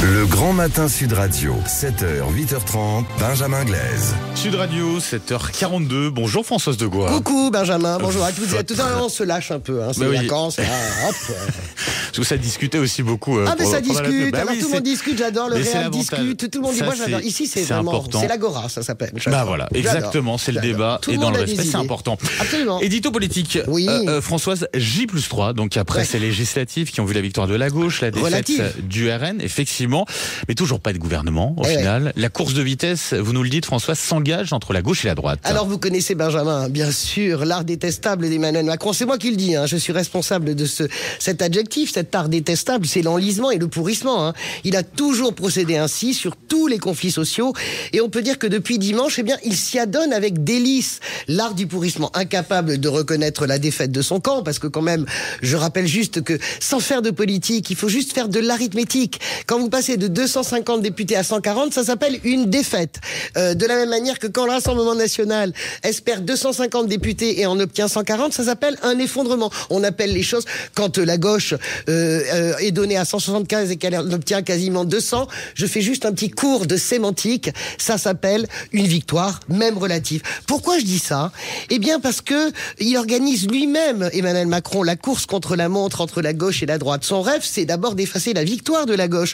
Le grand matin Sud Radio, 7h, 8h30, Benjamin Glaise. Sud Radio, 7h42. Bonjour Françoise Degois. Coucou Benjamin, bonjour à toutes et à tous. On se lâche un peu, c'est les vacances. Là, hop. Parce que ça discutait aussi beaucoup. Mais ça discute, alors tout le monde discute, j'adore, le Réal discute, tout le monde dit, moi j'adore. Ici c'est vraiment, important. C'est l'Agora, ça s'appelle. Voilà, exactement, c'est le débat et dans le respect, c'est important. Absolument. Édito politique, oui. Françoise, J+3, donc après ces législatives qui ont vu la victoire de la gauche, la défaite du RN, effectivement, mais toujours pas de gouvernement au final. La course de vitesse, vous nous le dites Françoise, s'engage entre la gauche et la droite. Alors vous connaissez Benjamin, bien sûr, l'art détestable d'Emmanuel Macron, c'est moi qui le dis, je suis responsable de cet adjectif, cet art détestable, c'est l'enlisement et le pourrissement. Il a toujours procédé ainsi sur tous les conflits sociaux et on peut dire que depuis dimanche, il s'y adonne avec délice. L'art du pourrissement, incapable de reconnaître la défaite de son camp, parce que quand même, je rappelle juste que sans faire de politique, il faut juste faire de l'arithmétique. Quand vous passez de 250 députés à 140, ça s'appelle une défaite. De la même manière que quand le Rassemblement national espère 250 députés et en obtient 140, ça s'appelle un effondrement. On appelle les choses, quand la gauche est donnée à 175 et qu'elle en obtient quasiment 200, je fais juste un petit cours de sémantique, ça s'appelle une victoire, même relative. Pourquoi je dis ça ? Parce que il organise lui-même, Emmanuel Macron, la course contre la montre entre la gauche et la droite. Son rêve, c'est d'abord d'effacer la victoire de la gauche.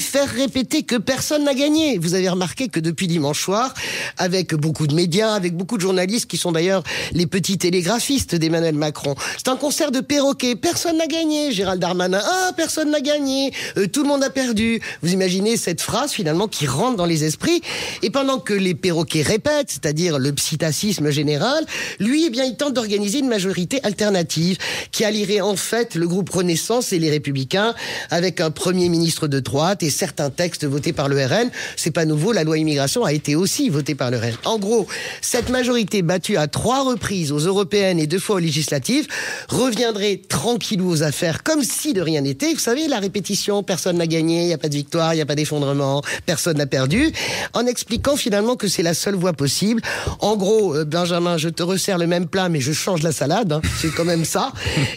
Faire répéter que personne n'a gagné. Vous avez remarqué que depuis dimanche soir, avec beaucoup de médias, avec beaucoup de journalistes qui sont d'ailleurs les petits télégraphistes d'Emmanuel Macron, c'est un concert de perroquets. Personne n'a gagné. Gérald Darmanin, personne n'a gagné. Tout le monde a perdu. Vous imaginez cette phrase finalement qui rentre dans les esprits. Et pendant que les perroquets répètent, c'est-à-dire le psittacisme général, lui, il tente d'organiser une majorité alternative qui allierait en fait le groupe Renaissance et les Républicains avec un premier ministre de droite et certains textes votés par le RN. C'est pas nouveau, la loi immigration a été aussi votée par le RN. En gros, cette majorité battue à 3 reprises aux européennes et 2 fois aux législatives reviendrait tranquillou aux affaires comme si de rien n'était. Vous savez, la répétition, personne n'a gagné, il n'y a pas de victoire, il n'y a pas d'effondrement, personne n'a perdu, en expliquant finalement que c'est la seule voie possible. En gros, Benjamin, je te resserre le même plat, mais je change la salade, c'est quand même ça.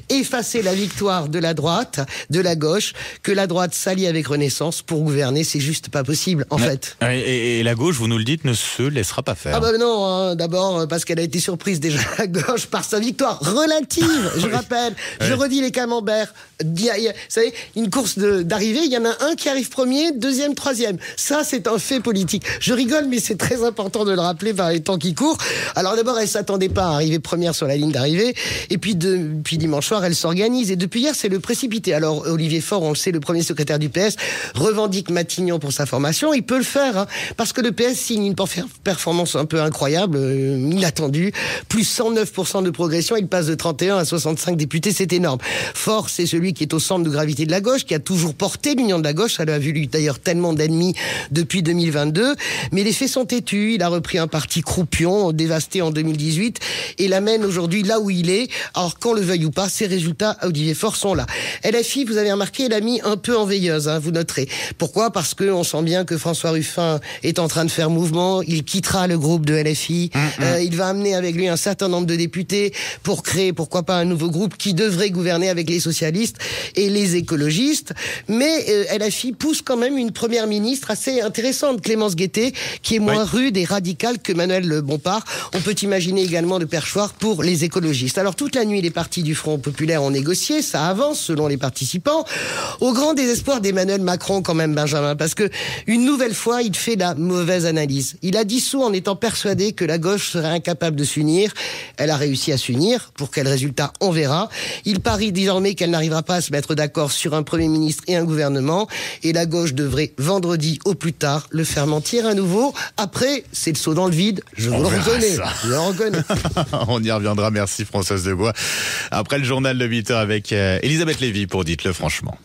Effacer la victoire de la droite, de la gauche, que la droite s'allie avec Renaissance pour gouverner, c'est juste pas possible, en fait. Et la gauche, vous nous le dites, ne se laissera pas faire. Non, d'abord parce qu'elle a été surprise déjà la gauche par sa victoire relative, je rappelle, je redis les camemberts. Vous savez, une course d'arrivée, il y en a un qui arrive premier, deuxième, troisième. Ça, c'est un fait politique. Je rigole, mais c'est très important de le rappeler par les temps qui courent. Alors d'abord, elle s'attendait pas à arriver première sur la ligne d'arrivée. Et puis depuis dimanche soir, elle s'organise. Et depuis hier, c'est le précipité. Alors Olivier Faure, on le sait, le premier secrétaire du PS, revendique Matignon pour sa formation. Il peut le faire, parce que le PS signe une performance un peu incroyable, inattendue. Plus 109% de progression. Il passe de 31 à 65 députés. C'est énorme. Faure, c'est celui qui est au centre de gravité de la gauche, qui a toujours porté l'union de la gauche. Ça lui a vu d'ailleurs tellement d'ennemis depuis 2022. Mais les faits sont têtus. Il a repris un parti croupion, dévasté en 2018, et l'amène aujourd'hui là où il est. Alors, qu'on le veuille ou pas, ses résultats à Olivier Faure sont là. LFI, vous avez remarqué, elle a mis un peu en veilleuse, vous noterez. Pourquoi ? Parce qu'on sent bien que François Ruffin est en train de faire mouvement. Il quittera le groupe de LFI. Il va amener avec lui un certain nombre de députés pour créer, pourquoi pas, un nouveau groupe qui devrait gouverner avec les socialistes et les écologistes. Mais LFI pousse quand même une première ministre assez intéressante, Clémence Guettet, qui est moins rude et radicale que Manuel Bompard. On peut imaginer également le perchoir pour les écologistes. Alors toute la nuit, les partis du Front populaire ont négocié, ça avance selon les participants, au grand désespoir d'Emmanuel Macron quand même, Benjamin, parce que une nouvelle fois, il fait la mauvaise analyse. Il a dissous en étant persuadé que la gauche serait incapable de s'unir. Elle a réussi à s'unir. Pour quel résultat, on verra. Il parie désormais qu'elle n'arrivera pas à se mettre d'accord sur un Premier ministre et un gouvernement, et la gauche devrait vendredi au plus tard le faire mentir à nouveau. Après, c'est le saut dans le vide, je vous le reconnais. Je le reconnais. On y reviendra, merci Françoise Degois. Après le journal de 8h avec Elisabeth Lévy pour Dites-le franchement.